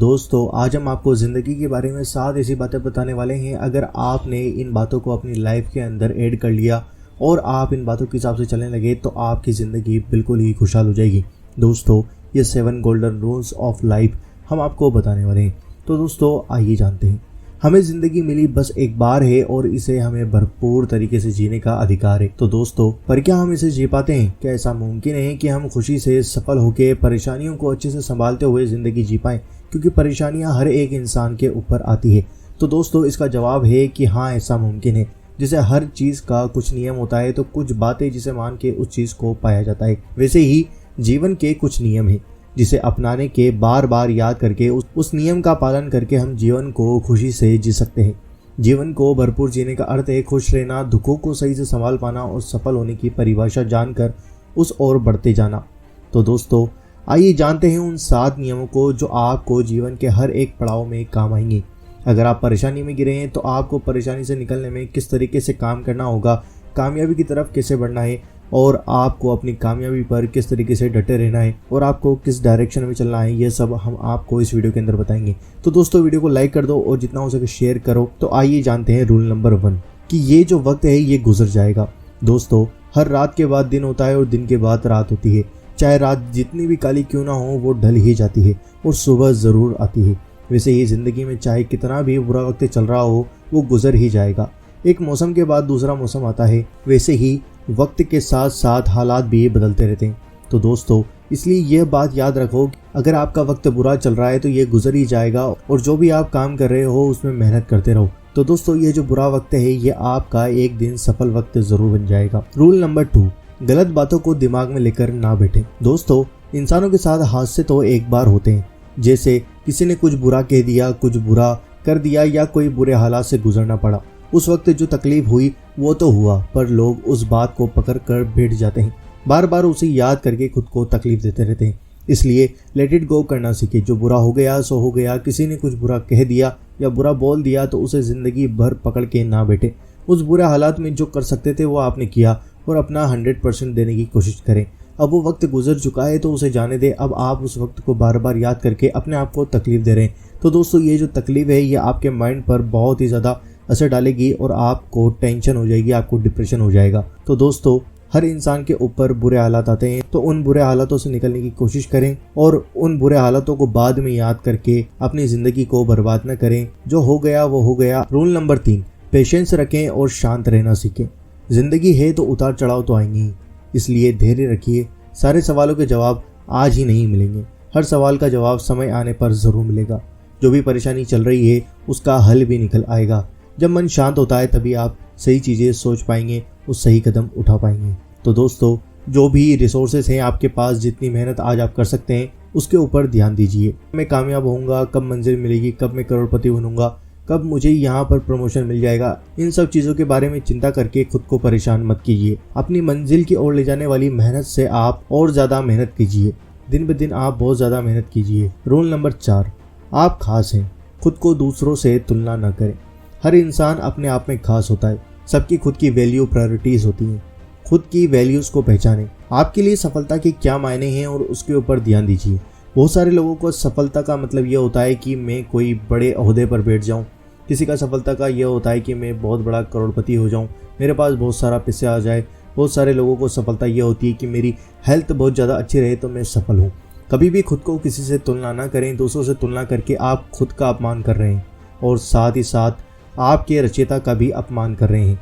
दोस्तों आज हम आपको ज़िंदगी के बारे में 7 ऐसी बातें बताने वाले हैं। अगर आपने इन बातों को अपनी लाइफ के अंदर ऐड कर लिया और आप इन बातों के हिसाब से चलने लगे तो आपकी ज़िंदगी बिल्कुल ही खुशहाल हो जाएगी। दोस्तों ये 7 गोल्डन रूल्स ऑफ लाइफ हम आपको बताने वाले हैं। तो दोस्तों आइए जानते हैं। हमें ज़िंदगी मिली बस एक बार है और इसे हमें भरपूर तरीके से जीने का अधिकार है। तो दोस्तों पर क्या हम इसे जी पाते हैं? क्या ऐसा मुमकिन है कि हम खुशी से सफल होकर परेशानियों को अच्छे से संभालते हुए ज़िंदगी जी पाएं? क्योंकि परेशानियां हर एक इंसान के ऊपर आती है। तो दोस्तों इसका जवाब है कि हाँ, ऐसा मुमकिन है। जैसे हर चीज़ का कुछ नियम होता है तो कुछ बातें जिसे मान के उस चीज़ को पाया जाता है, वैसे ही जीवन के कुछ नियम है जिसे अपनाने के बार बार याद करके उस नियम का पालन करके हम जीवन को खुशी से जी सकते हैं। जीवन को भरपूर जीने का अर्थ है खुश रहना, दुखों को सही से संभाल पाना और सफल होने की परिभाषा जानकर उस ओर बढ़ते जाना। तो दोस्तों आइए जानते हैं उन 7 नियमों को जो आपको जीवन के हर एक पड़ाव में काम आएंगे। अगर आप परेशानी में गिरे हैं तो आपको परेशानी से निकलने में किस तरीके से काम करना होगा, कामयाबी की तरफ कैसे बढ़ना है और आपको अपनी कामयाबी पर किस तरीके से डटे रहना है और आपको किस डायरेक्शन में चलना है, ये सब हम आपको इस वीडियो के अंदर बताएंगे। तो दोस्तों वीडियो को लाइक कर दो और जितना हो सके शेयर करो। तो आइए जानते हैं रूल नंबर 1 कि ये जो वक्त है ये गुजर जाएगा। दोस्तों हर रात के बाद दिन होता है और दिन के बाद रात होती है। चाहे रात जितनी भी काली क्यों ना हो वो ढल ही जाती है और सुबह ज़रूर आती है। वैसे ही ज़िंदगी में चाहे कितना भी बुरा वक्त चल रहा हो वो गुजर ही जाएगा। एक मौसम के बाद दूसरा मौसम आता है, वैसे ही वक्त के साथ साथ हालात भी बदलते रहते हैं। तो दोस्तों इसलिए यह बात याद रखो, अगर आपका वक्त बुरा चल रहा है तो ये गुजर ही जाएगा और जो भी आप काम कर रहे हो उसमें मेहनत करते रहो। तो दोस्तों ये जो बुरा वक्त है ये आपका एक दिन सफल वक्त ज़रूर बन जाएगा। रूल नंबर 2, गलत बातों को दिमाग में लेकर ना बैठें। दोस्तों इंसानों के साथ हादसे तो एक बार होते हैं, जैसे किसी ने कुछ बुरा कह दिया, कुछ बुरा कर दिया या कोई बुरे हालात से गुजरना पड़ा। उस वक्त जो तकलीफ हुई वो तो हुआ, पर लोग उस बात को पकड़ कर बैठ जाते हैं, बार बार उसे याद करके खुद को तकलीफ देते रहते हैं। इसलिए लेट इट गो करना सीखे। जो बुरा हो गया सो हो गया। किसी ने कुछ बुरा कह दिया या बुरा बोल दिया तो उसे ज़िंदगी भर पकड़ के ना बैठे। उस बुरे हालात में जो कर सकते थे वो आपने किया और अपना 100% देने की कोशिश करें। अब वो वक्त गुजर चुका है तो उसे जाने दें। अब आप उस वक्त को बार बार याद करके अपने आप को तकलीफ दे रहे हैं। तो दोस्तों ये जो तकलीफ है ये आपके माइंड पर बहुत ही ज़्यादा असर डालेगी और आपको टेंशन हो जाएगी, आपको डिप्रेशन हो जाएगा। तो दोस्तों हर इंसान के ऊपर बुरे हालात आते हैं, तो उन बुरे हालातों से निकलने की कोशिश करें और उन बुरे हालातों को बाद में याद करके अपनी ज़िंदगी को बर्बाद न करें। जो हो गया वो हो गया। रूल नंबर 3, पेशेंस रखें और शांत रहना सीखें। ज़िंदगी है तो उतार चढ़ाव तो आएंगे ही, इसलिए धैर्य रखिए। सारे सवालों के जवाब आज ही नहीं मिलेंगे, हर सवाल का जवाब समय आने पर ज़रूर मिलेगा। जो भी परेशानी चल रही है उसका हल भी निकल आएगा। जब मन शांत होता है तभी आप सही चीज़ें सोच पाएंगे और सही कदम उठा पाएंगे। तो दोस्तों जो भी रिसोर्सेज हैं आपके पास, जितनी मेहनत आज आप कर सकते हैं उसके ऊपर ध्यान दीजिए। मैं कामयाब होऊंगा, कब मंजिल मिलेगी, कब मैं करोड़पति बनूंगा, कब मुझे यहाँ पर प्रमोशन मिल जाएगा, इन सब चीज़ों के बारे में चिंता करके खुद को परेशान मत कीजिए। अपनी मंजिल की ओर ले जाने वाली मेहनत से आप और ज़्यादा मेहनत कीजिए। दिन ब दिन आप बहुत ज़्यादा मेहनत कीजिए। रूल नंबर 4, आप खास हैं, खुद को दूसरों से तुलना न करें। हर इंसान अपने आप में खास होता है। सबकी खुद की वैल्यू प्रायोरिटीज़ होती हैं। खुद की वैल्यूज़ को पहचानें। आपके लिए सफलता के क्या मायने हैं और उसके ऊपर ध्यान दीजिए। बहुत सारे लोगों को सफलता का मतलब ये होता है कि मैं कोई बड़े ओहदे पर बैठ जाऊं। किसी का सफलता का ये होता है कि मैं बहुत बड़ा करोड़पति हो जाऊं, मेरे पास बहुत सारा पैसे आ जाए। बहुत सारे लोगों को सफलता ये होती है कि मेरी हेल्थ बहुत ज़्यादा अच्छी रहे तो मैं सफल हूँ। कभी भी खुद को किसी से तुलना ना करें। दूसरों से तुलना करके आप खुद का अपमान कर रहे हैं और साथ ही साथ आपके रचयिता का भी अपमान कर रहे हैं।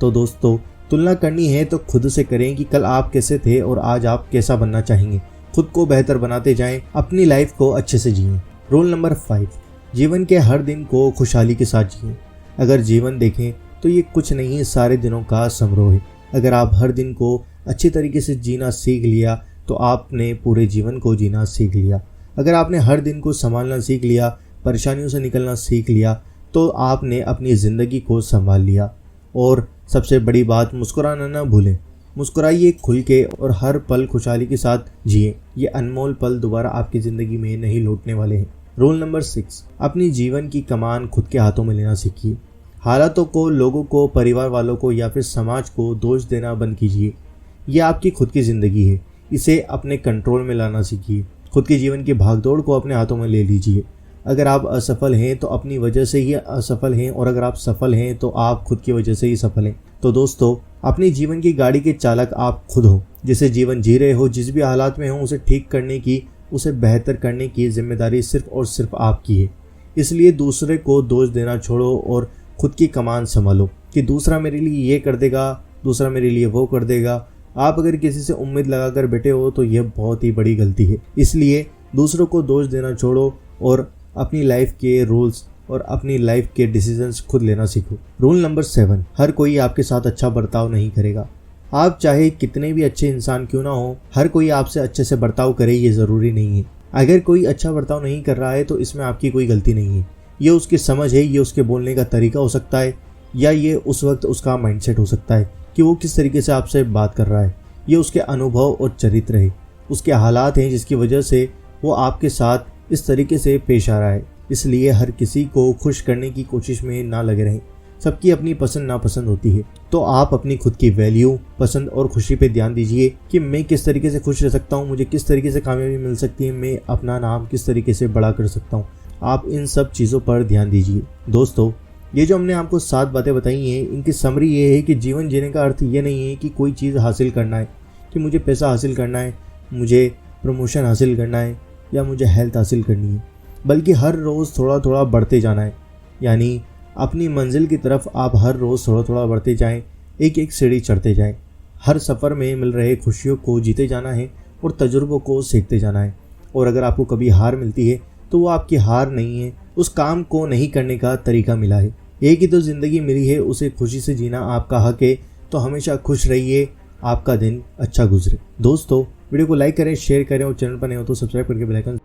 तो दोस्तों तुलना करनी है तो खुद से करें कि कल आप कैसे थे और आज आप कैसा बनना चाहेंगे। खुद को बेहतर बनाते जाएं, अपनी लाइफ को अच्छे से जिएं। रूल नंबर 5, जीवन के हर दिन को खुशहाली के साथ जिएं। अगर जीवन देखें तो ये कुछ नहीं, सारे दिनों का समारोह है। अगर आप हर दिन को अच्छी तरीके से जीना सीख लिया तो आपने पूरे जीवन को जीना सीख लिया। अगर आपने हर दिन को संभालना सीख लिया, परेशानियों से निकलना सीख लिया, तो आपने अपनी ज़िंदगी को संभाल लिया। और सबसे बड़ी बात, मुस्कुराना ना भूलें। मुस्कुराइए खुल के और हर पल खुशहाली के साथ जिए। ये अनमोल पल दोबारा आपकी ज़िंदगी में नहीं लौटने वाले हैं। रूल नंबर 6, अपनी जीवन की कमान खुद के हाथों में लेना सीखिए। हालातों को, लोगों को, परिवार वालों को या फिर समाज को दोष देना बंद कीजिए। ये आपकी खुद की ज़िंदगी है, इसे अपने कंट्रोल में लाना सीखिए। खुद के जीवन की भागदौड़ को अपने हाथों में ले लीजिए। अगर आप असफल हैं तो अपनी वजह से ही असफल हैं, और अगर आप सफल हैं तो आप खुद की वजह से ही सफल हैं। तो दोस्तों, अपनी जीवन की गाड़ी के चालक आप खुद हो। जिसे जीवन जी रहे हो, जिस भी हालात में हो, उसे ठीक करने की, उसे बेहतर करने की जिम्मेदारी सिर्फ और सिर्फ आपकी है। इसलिए दूसरे को दोष देना छोड़ो और खुद की कमान संभालो कि दूसरा मेरे लिए ये कर देगा, दूसरा मेरे लिए वो कर देगा। आप अगर किसी से उम्मीद लगाकर बैठे हो तो यह बहुत ही बड़ी गलती है। इसलिए दूसरों को दोष देना छोड़ो और अपनी लाइफ के रूल्स और अपनी लाइफ के डिसीजंस खुद लेना सीखो। रूल नंबर 7, हर कोई आपके साथ अच्छा बर्ताव नहीं करेगा। आप चाहे कितने भी अच्छे इंसान क्यों ना हो, हर कोई आपसे अच्छे से बर्ताव करे ये ज़रूरी नहीं है। अगर कोई अच्छा बर्ताव नहीं कर रहा है तो इसमें आपकी कोई गलती नहीं है। ये उसकी समझ है, ये उसके बोलने का तरीका हो सकता है, या ये उस वक्त उसका माइंडसेट हो सकता है कि वो किस तरीके से आपसे बात कर रहा है। ये उसके अनुभव और चरित्र है, उसके हालात हैं जिसकी वजह से वो आपके साथ इस तरीके से पेश आ रहा है। इसलिए हर किसी को खुश करने की कोशिश में ना लगे रहें। सबकी अपनी पसंद नापसंद होती है, तो आप अपनी खुद की वैल्यू, पसंद और खुशी पे ध्यान दीजिए कि मैं किस तरीके से खुश रह सकता हूँ, मुझे किस तरीके से कामयाबी मिल सकती है, मैं अपना नाम किस तरीके से बड़ा कर सकता हूँ। आप इन सब चीज़ों पर ध्यान दीजिए। दोस्तों, ये जो हमने आपको 7 बातें बताई हैं, इनकी समरी ये है कि जीवन जीने का अर्थ ये नहीं है कि कोई चीज़ हासिल करना है, कि मुझे पैसा हासिल करना है, मुझे प्रमोशन हासिल करना है, या मुझे हेल्थ हासिल करनी है, बल्कि हर रोज़ थोड़ा थोड़ा बढ़ते जाना है। यानी अपनी मंजिल की तरफ आप हर रोज़ थोड़ा थोड़ा बढ़ते जाएं, एक एक सीढ़ी चढ़ते जाएं। हर सफ़र में मिल रहे खुशियों को जीते जाना है और तजुर्बों को सीखते जाना है। और अगर आपको कभी हार मिलती है तो वो आपकी हार नहीं है, उस काम को नहीं करने का तरीका मिला है। एक ही तो ज़िंदगी मिली है, उसे खुशी से जीना आपका हक है। तो हमेशा खुश रहिए, आपका दिन अच्छा गुजरे। दोस्तों, वीडियो को लाइक करें, शेयर करें और चैनल पर नए हो तो सब्सक्राइब करके बेल आइकन